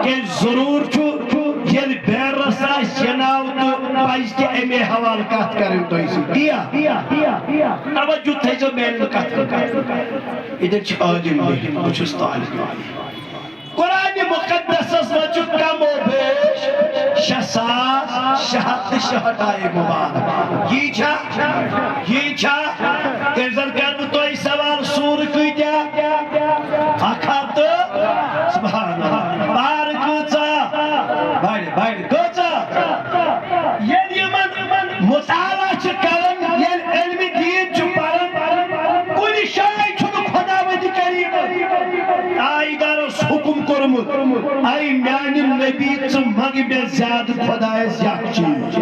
کہ ضرور چھو یل بیرس آس جناو تو پائز کے امی حوال کات کریں تو اسی دیا توجہ تھے جو میں نے کات کریں ادھر چھ آدم بھی کچھ طالب قرآن مقدس مجھو کم و بیش 666 آئے مبارک یہ چھا تیزر کرد تو ای سوال سور کی دیا اکھاب تو سبحان اللہ بار کچا بائر کچا یہ من مطالعہ چکرن یہ علم دین چپرن کوئی شائی چھو خدا ودی کریم آئی دار حکم کرمت آئی میانی نبی چم مگی بے زیادہ خدا اس یک چیز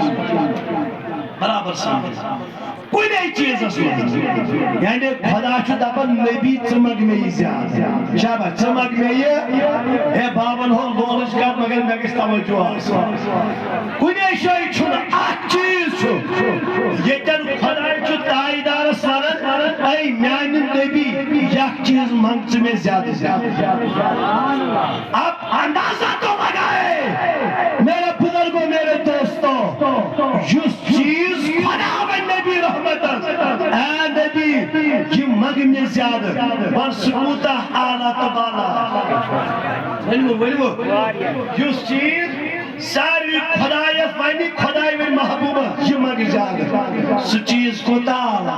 برابر سامنے کوئی نہیں چیز اس وقت یعنی خدا چھو دبا نبی چمک میں ہی زیادہ شابہ چمک میں یہ اے بابن ہو دولش کر مگر نگس توجہ آسا کوئی نہیں شائی چھو نا آج چیز چھو یہ تن خدا چھو تائیدار سارت اے میانی نبی یک چیز منگز میں زیادہ اب اندازہ تو لگائے میرے بزرگوں میرے دوستوں جس چیز خدا و نبی رحمت اے نبی یہ مگ میں زیادہ برسکوتا حالات بالا ولو جس چیز ساری خدایت وانی خدای و محبوبہ یہ مگ زیادہ سو چیز کو تالا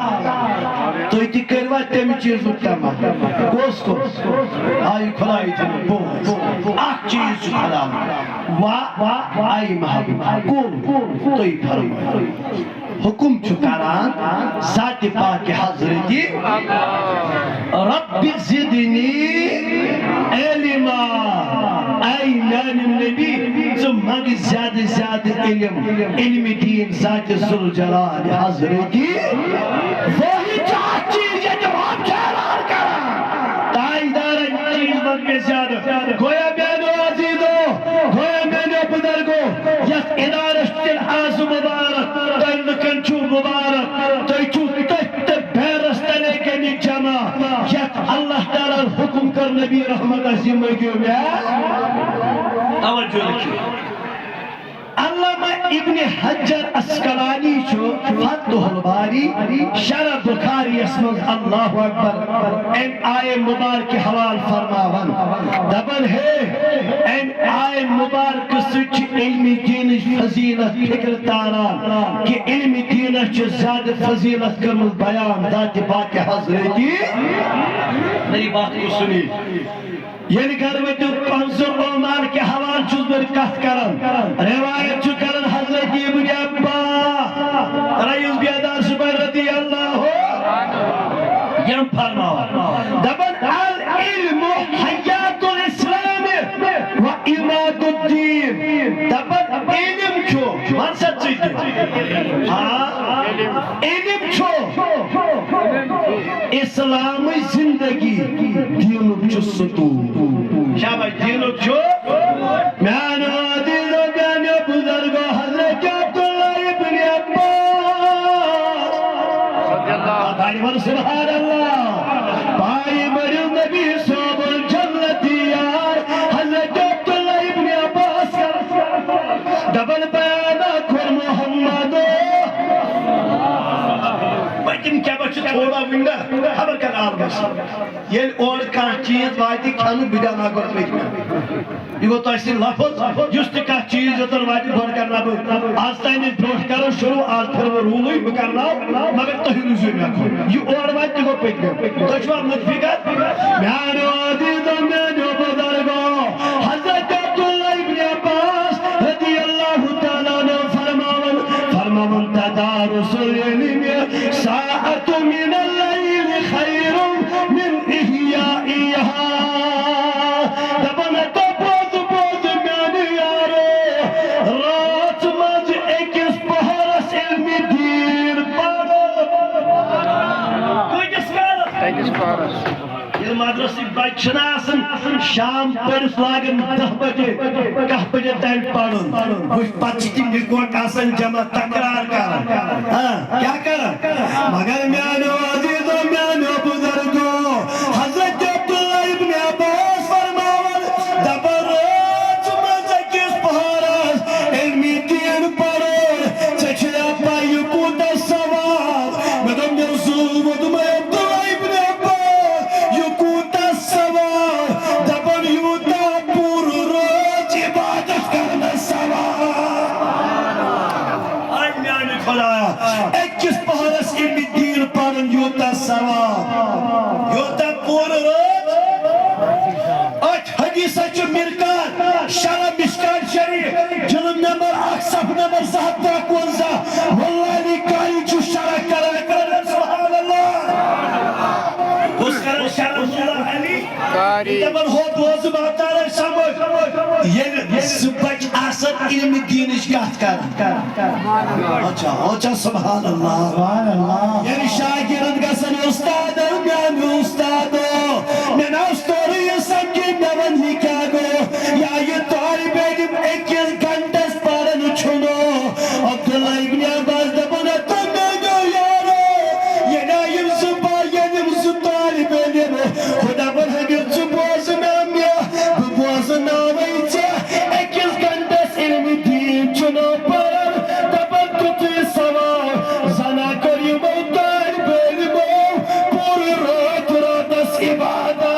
تو ایتی کروا تیم چیز اتما کوس آئی خدای تیم بوز آخ چیز خدا آئی محبوبہ کون تو ای فرمائی حکم چکران ذات پاک حضرتی رب زدنی علما اے میانی نبی تم مگ زیادہ علم دین ذات ذوالجلال حضرتی وہی چاہ چیز ہے جو ہم کھیلار کرا تائیدار چیز مگ میں زیادہ گویا بینو عزیزو گویا بینو بزرگو یس ادارشتن آز مبارک تلکن چو مبارک تیچو تیت بیرستنے کے نی جمع یک اللہ تعالی حکم کر نبی رحمت زندگیوں میں توجہ رکھیں علامہ ابن حجر اسقلانی چھو فتح الباری شرح بخاری اسمز اللہ اکبر این آئے مبارک حوال فرماون دبن ہے این آئے مبارک سچ علم دین فضیلت فکر تاران کہ علم دین چھ زیادہ فضیلت کرمز بیان ذات پاک حضرتی میری بات کو سنی یعنی گھر میں تو پانسر عمر کے حوال چوز پر کت کرن روایت چو کرن حضرت ابن عباس رئیس بیادار سبحان رضی اللہ ہو یم فرماوا دبن العلم حیات الاسلام و اماد الدین دبن علم چھو منصد چیتے علم چھو اسلام زندگی دینو چھو ستون شابہ دینو چھو میانو دینو میانو بزرگو حضرت عبداللہ ابن عباس بھائی بر سبحان اللہ بھائی بر نبی صحب الجنتی یار حضرت عبداللہ ابن عباس دبن بیانا کھر محمدو تم کیا بچے تھوڑا ونگا خبر کر آل بس یہ اور کان چیز وائدی کھانو بیڈا نہ گوٹ لیکن یہ گو تو ایسی لفظ جست کا چیز اتر وائدی گوٹ کرنا بود آج تائنی بروش کرو شروع آج پھر وہ رولوی بکرنا مگر تو ہی رزوی میں کھو یہ اور وائدی گو پیٹ گئے تو شوار متفقات میانو عزیز و میانو بزرگو حضرت عبداللہ ابن عباس رضی اللہ تعالیٰ نے فرماون تدارس العلم ساعت من الليل خير من إحيائها دبن تو بوز میانی یارو رات مز ایکس پہرس علم دین پڑھو کوئی جس پہرس یہ مدرسی بچنا آسن شام پڑھس لاغن 10 بجے 10 بجے تین پڑھن کچھ پچتی نکوٹ آسن جمع تقرار کرن کیا کرن مگر میانو عزیز و میانو بزرگو حضرت عبداللہ ابن عباس فرماون دبر سچ مرکات شرع مشکان شریف جلم نمبر اکسف نمبر صحب تاکونزا واللہ علی کاری چو شرع کرن سبحان اللہ اس کرن شرع اللہ علی دبن ہو بوز باتار سمجھ یہ سبج آسد علم دینش گات کرن اچھا سبحان اللہ یعنی شاگرد گسن استادو میان استادو میں استوری سمجھی نون نکاگو یا یہ طالب علم اکیس گھنٹس پارن چھنو عبداللہ ابن عباس دبنا تم نگو یارو یہ نائم زبا ینم زب طالب علم خدا بر ہمیں زبوز میں امیا ببوز ناوئی چا اکیس گھنٹس علم دین چھنو پارن دبن کتی سوار زنا کریم طالب علم پوری رات راتس عبادت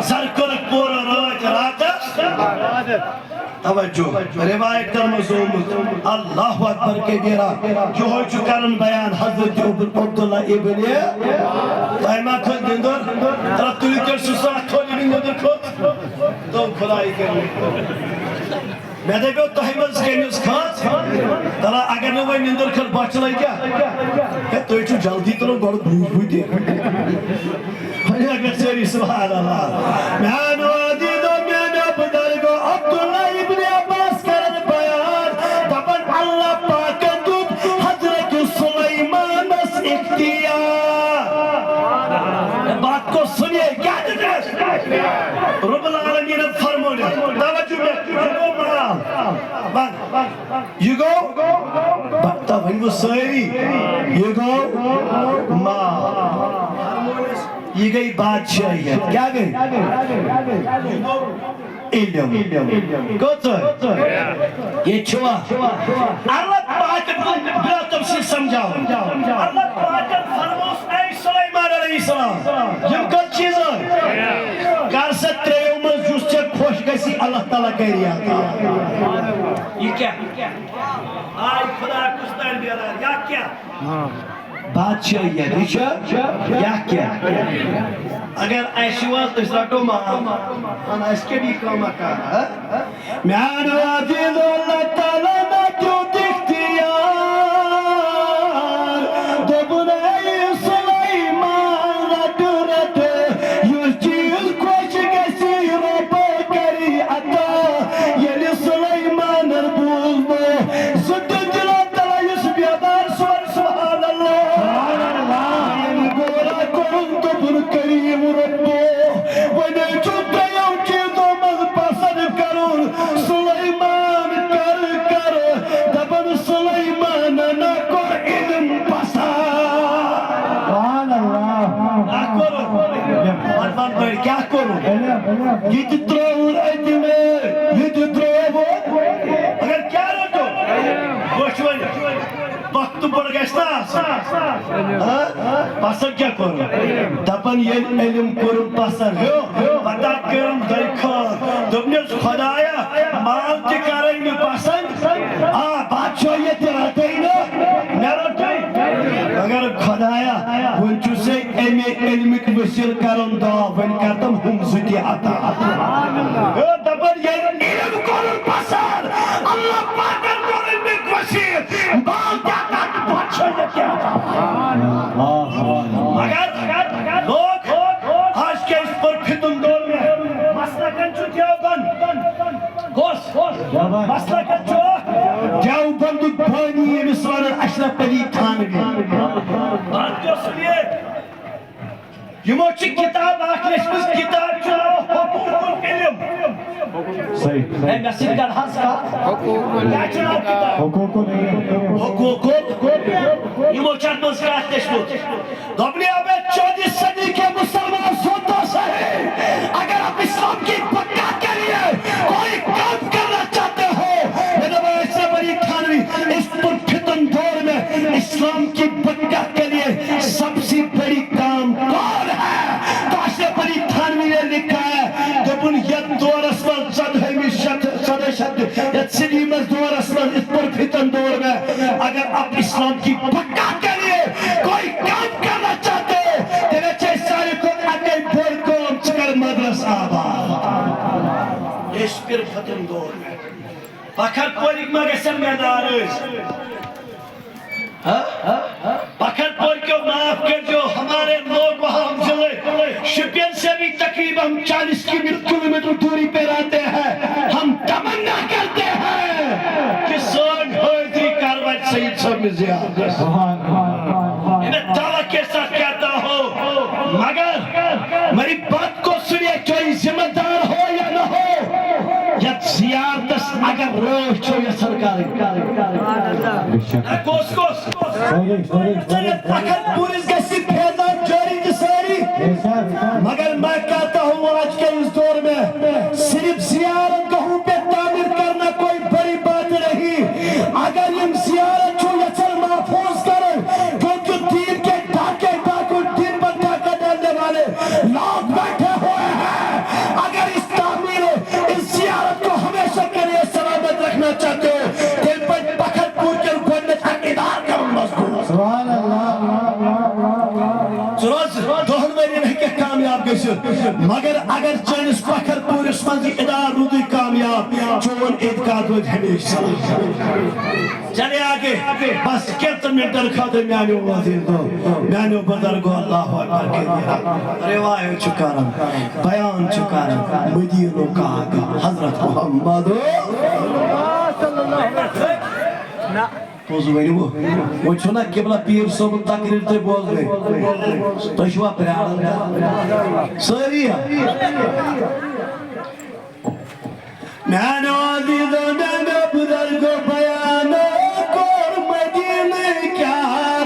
سرکرک پورا روچ راتس توجہ روایت ترمزومت اللہ اکبر کے گیرا جو ہوئی چکرن بیان حضرت عبداللہ ابن تائمہ کھل دندر طرف تلی کر سسات تھولی بھی ندر کھل تو خدای کرنے میں دے بیو تحیمز کے نیوز کھاس ترہ اگر نوے نندر کھل باچ لائی کیا کہ تو ایچو جلدی ترہ گوڑ بھوش ہوئی دی اگر سیری سبحان اللہ میں نوادی دو میں نبدر گو عبداللہ ابن عباس کرن بیان دبن اللہ پاکن دود حضرت سلیمان اس اختیار بات کو سنیے کیا جدرس رب العالمین فرمونے توجہ میں you go بکتا بھئی وہ سیری you go یہ گئی بادشاہیت کیا گئی علم کچھ یہ چھوا اللہ پاکت بلا تفصیل سمجھاؤ اللہ پاکت فرموس اے سلیمان علیہ السلام یہ کل چیز ہے کار سے تریوں میں جس سے خوش گئی اللہ تعالیٰ کہہ رہا تھا یہ کیا آج خدا کستان بیارا یا کیا بادشاہیت یا کیا اگر ایسی وقت اس رٹو ماں اس کے بھی کام کارا میان وادید اللہ تعالیٰ نہ کیوں دکھتی یار دبنائی سلیمان رٹ یہ چیز خوش گسی رب کری عطا یعنی سلیمان اربوز دو زد دلہ تعالیٰ یس بیادار سبحان اللہ کریم ربو ونے چھتے یوں چیزوں مز پسند کرون سلیمان کر دبن سلیمان نہ کر علم پسند سبحان اللہ نہ کرو مرمان بھائی کیا کرو یہ تتراؤن ایتی میں یہ تتراؤن اگر کیا رکھو گوشوانی وقت پر گشتا پسند کیا کرو دپن یہ علم کرم پسند پتہ کرم درخواست دبنیس خدایا مال تی کریں پسند بادشاہیت رہتے ہی نا میرا ٹھائی اگر خدایا ونچو سے امی علمک وسیل کرن دا ون کرتم ہم زدی عطا دپن یہ علم کرم پسند اللہ پاکر علمک وسیل مال جاتا بادشاہیت کیا مگر لوگ آج کے اس پر فتن دور میں مسئلہ کنچو دیوبند گوش مسئلہ کنچو دیوبند بانی مسوار اشرف علی تھانوی بات جو سنیے یہ موچی کتاب آخرش مز کتاب چلو حقوق العلم ہے مسجد کا حس کا کیا چلو کتاب حقوق یہ موچات مز کا آخرش مز دبنی آبے 14 صدی کے مسلمان سوتوں سے اگر آپ اسلام کی پکا کے لیے کوئی کام کرنا چاہتے ہو میرے بھائی بڑی تھانوی اس پر فتن دور میں اسلام کی پکا کے لیے سب سے بڑی کام کون ہے تو اشرف علی تھانوی نے لکھا ہے دبن ید دور اسمان صد ہے صد شد ید سلی مز دور اسمان اس پر فتن دور میں اگر آپ اسلام کی پکا کے لیے کوئی کام کرنا چاہتے ہو تیرے چاہے سارے کو اگر پھر ختم دور میں پکھر پورک ما گژھن میدان پکھر پور کو معاف کر دو ہمارے لوگ وہاں ضلع شپین سے بھی تقریباً 40 کلومیٹر دوری پہ رہتے ہیں ہم تمنا کرتے ہیں کہ سون حیدری کاروائی سید صاحب زیاد میں دعویٰ کے ساتھ کہتا ہوں مگر میری بات کو سنیے کوئی ذمہ دار ہو یا نہ ہو یا زیارتس اگر روح چھو یا سرکاری کوس پکھر پورس گسی پھیزان جاری جساری مگر میں کہتا ہوں آج کے اس دور میں صرف زیارت گہوں پہ تعمیر کرنا کوئی بڑی بات نہیں اگر ہم زیارت چھو یا سر محفوظ کریں کیونکہ دین کے ڈاکو دین پر ڈاکہ ڈالنے والے لوگ بیٹھے ہوئے ہیں اگر اس تعمیر اس زیارت کو ہمیشہ کے لیے سلامت رکھنا چاہتے ہو دل پر پکھر پور کے گھنڈت حقیدار کروں مضبوط سبحان اللہ دہن میری نہیں کہ کامیاب گئے مگر اگر چینس پکھر پور اس منزی ادار رو دی کامیاب چون ادقاد ہوئی ہمیشہ چلے آگے بس کہتا منٹر خاطر میانیو وزیر دو میانیو بزرگو اللہ اکبر کے دیا روایت چکارم بیان چکارم مدینو کا آگا حضرت محمد صلی اللہ علیہ وسلم توزو ویلی وہ چھونا قبلہ پیر صاحب تقریر تے بول گئے تو شوا پریارن سوری میانو عزیز و میانو بزرگو بیانو کور مدینہ کیا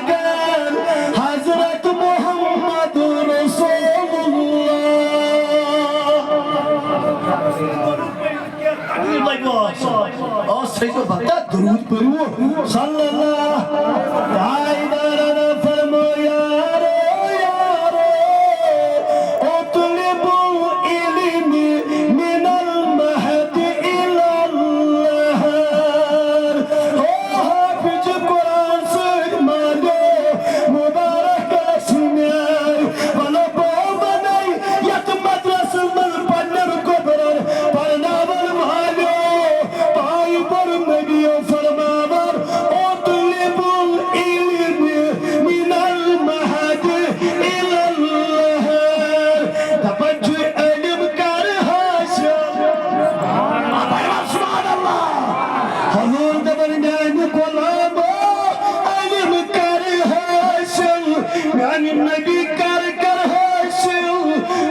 گر حضرت محمد رسول اللہ سیدو بکتا درود پڑھو صلی اللہ علیہ فرمو یارو یارو اطلب علم من المہد الاللہ حافظ قرآن سے مانو مبارک سنیائی والا بابنائی یت مدرس من پنر کو برن پرنا برمانو پائی بر نبیو فرماور اطلب العلم من المہد الاللہ تپجو علم کر حاصل سبحان اللہ حضور دبر میان غلامو علم کر حاصل میان نبی کر حاصل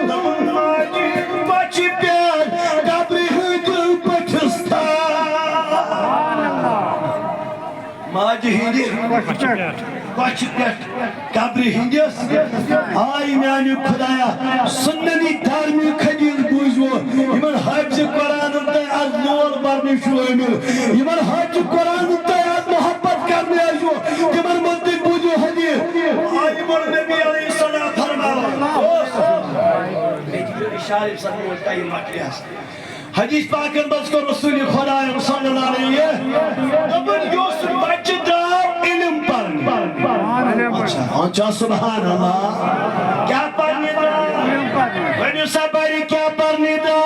دبر ماجی بچی پیار قبر ہدل پاکستان ماجی ہندی بچی پیار قبر ہندیس آئی میانی خدایا سننی دارمی خجیز بوزو یمن حافظ قرآن تے از نور برنی شوئمل یمن حافظ قرآن تے از محبت کرنے آجو یمن منطق بوزو حدیث آئی مر نبی علیہ السلام فرماوا اشاری صلی اللہ علیہ وسلم حدیث پاکن بس کو رسول خدا صلی اللہ علیہ وسلم یوسف بچہ دار علم اچھا سبحان اللہ کیا پڑھنے دا ونیو سباری کیا پڑھنے دا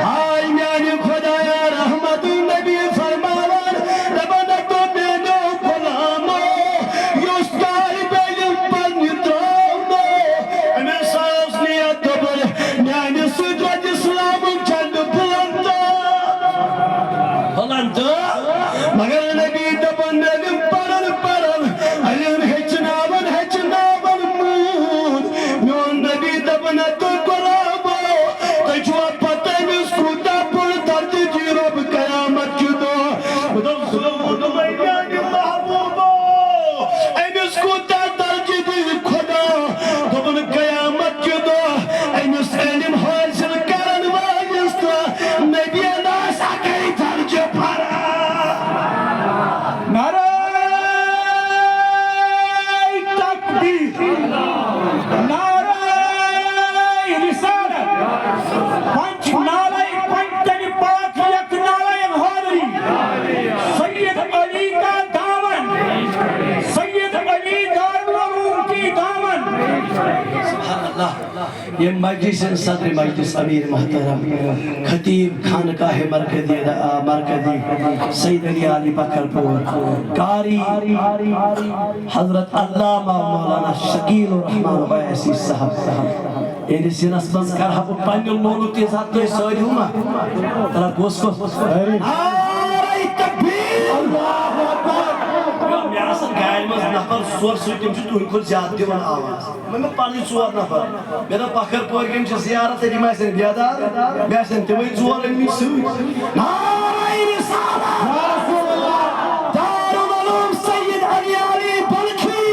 آئی میانی خدایا رحمت نبی فرماوان دبنتو بینو غلامو یوسکاری بیلم پڑھنے دراؤنو امی ساوز نیت دبر میانی سدرت اسلام چند بلندو مگر نبی دبن علم پڑھن علم ہچناون مون میون نبی دبن تو قرابو تجوا یہ مجلس صدر مجلس امیر محترم خطیب خانقاہ مرکزی سید علی بکر پور قاری حضرت علامہ مولانا شکیل الرحمن ویسی صاحب یہ سنس من کرہا بہ پنہ لولو تیز ہاتھ تو ساری ہوں ترا گوس کو نعرہ تکبیر اللہ اکبر میں آسان گاڑی مز نفر ژور سۭتۍ تِم چھِ تُہنٛدِ کھۄتہٕ زیادٕ دِوان آواز مےٚ پنٕنۍ ژور نفر مےٚ دوٚپ بکر پورِ یِم چھِ زیارت تہٕ یِم آسن بیدار بیٚیہِ آسن تِمے ژور أنمٕتۍ سۭتۍ نعرہ رسالت دارالعلوم سید علی بلخی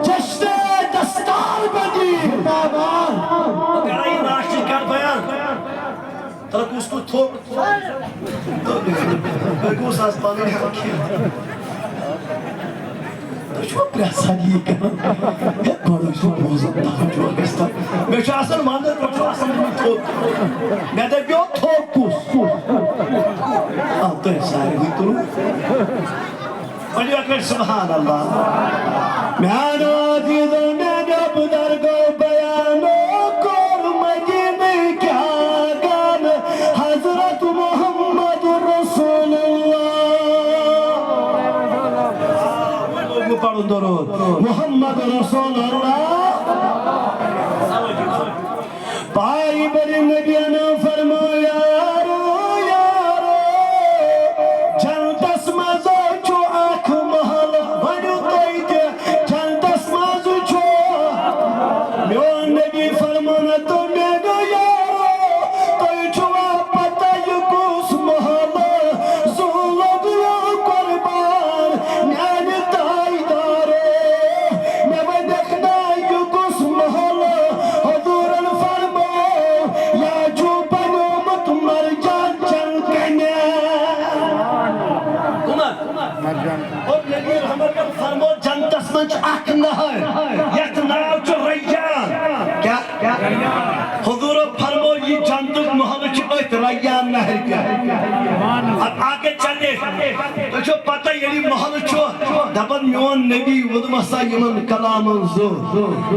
جشن دستار بندی یہ ناشتہ کر بیان ترا کس کو تھوک گوس آز پنٕنۍ ہٮ۪کان شو پرٛژھان یی کران گۄڈٕ ٲسِو بوزان توجہ گژھِ تتھ مےٚ چھُ آسان ونٛدٕ تۄہہِ چھُ آسان تھوٚپ مےٚ دپیو تھوٚپ کُس آ تۄہہِ سارنٕے تُلو ؤنِو اکھ لٹہِ سبحان اللہ میانو عزیزو میانو بُزرگو بیانو کوٚر مدیٖنہٕ کیٛاہ گام حضرت محمد رسول پڑھن درود محمد رسول اللہ پائی بری نبی نے فرمایا یارو جنتس مزو چھو اکھ محل ونیو تُہۍ تہِ جنتس مز چھو میون نبی فرمانا تو میانو یارو تُہۍ چھوا پتہ یہِ کُس محل سُہ لوٚگیو قربان میانہِ فرمو جنتس من اکھ نہر یتھ ناو چھُ ریان کیا حضور فرمو یہ جنتک محل چھُ أتھۍ ریان نہر پٮ۪ٹھ اب آگے چلے تۄہہِ چھو پتہ ییٚلہِ محل چھُ دپان میون نبی ووٚنمسا یِمن کلامن زٕ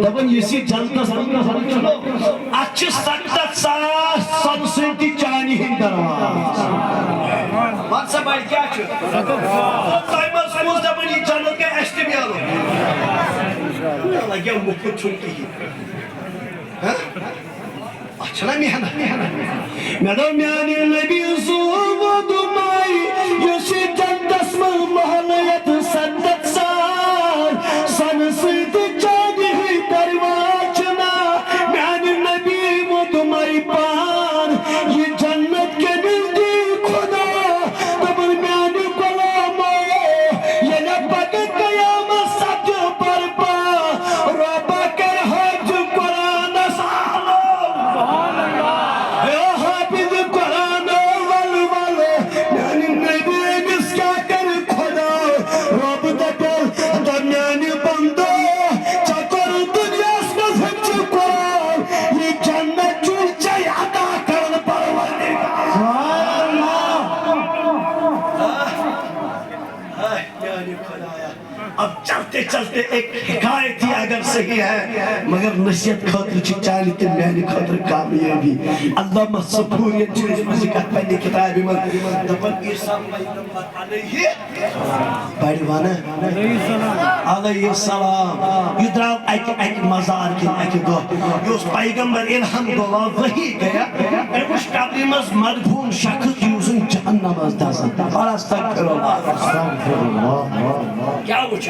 دپان یُس یہِ جنتس منٛز چھُ اتھ چھِ 70,000 سۄنہٕ سۭتۍ تہِ چانہِ ہٕنٛدۍ درواز ون سا بھائی کیا چھُ تۄہہِ منٛز کُس دپان یہِ جنت گژھِ اَسہِ تہِ میلُن مےٚ لگیو مُفت چھُنہٕ کِہیٖنۍ اتھ چھَنا محنت مےٚ دوٚپ میانہِ نبی صوٗب دوٚپمَے یُس یہِ جنتس منٛز محل یتھ 70,000 سۄنہٕ سۭتۍ تہِ چانہِ ہٕنٛدۍ درواز چھِنا میانہِ نبی ووٚنمَے پان یہِ جنت کٔمِس دی خدا دپان میانہِ غلامو ییٚلہِ پتہٕ قیامت سپدِ برپا رۄبا کرِ حج قرآنس حافظ قرآن ول ول میانہِ نبی أمِس کیٛاہ کرِ خدا رۄب دپیو دپ میانہِ بندو ژےٚ کوٚر دُنیاہس منٛز ہیٚچھِ قرآن یہِ جنت چھُ ژےٚ عطا کرن پروردگار اب چلتے چلتے ایک حکایت ہی اگر صحیح ہے مگر نصیحت خاطر چھ چانہِ تہٕ میانہِ خاطر کامیابی علامہ صفوریت چھُ اس کتھ پننہِ کتابہِ منٛز دپان عیسیٰ علیہ بڑِ ونہٕ علیہ السلام یہِ درٛاو اکہِ مزار کِنۍ اکہِ دۄہ یہِ اوس پیغمبر الہام گوا وحی گیا أمۍ وٕچھ قبرِ منٛز مدفون شخص یُس زن جہنم منٛز دزان استغفر اللہ کیا وٕچھ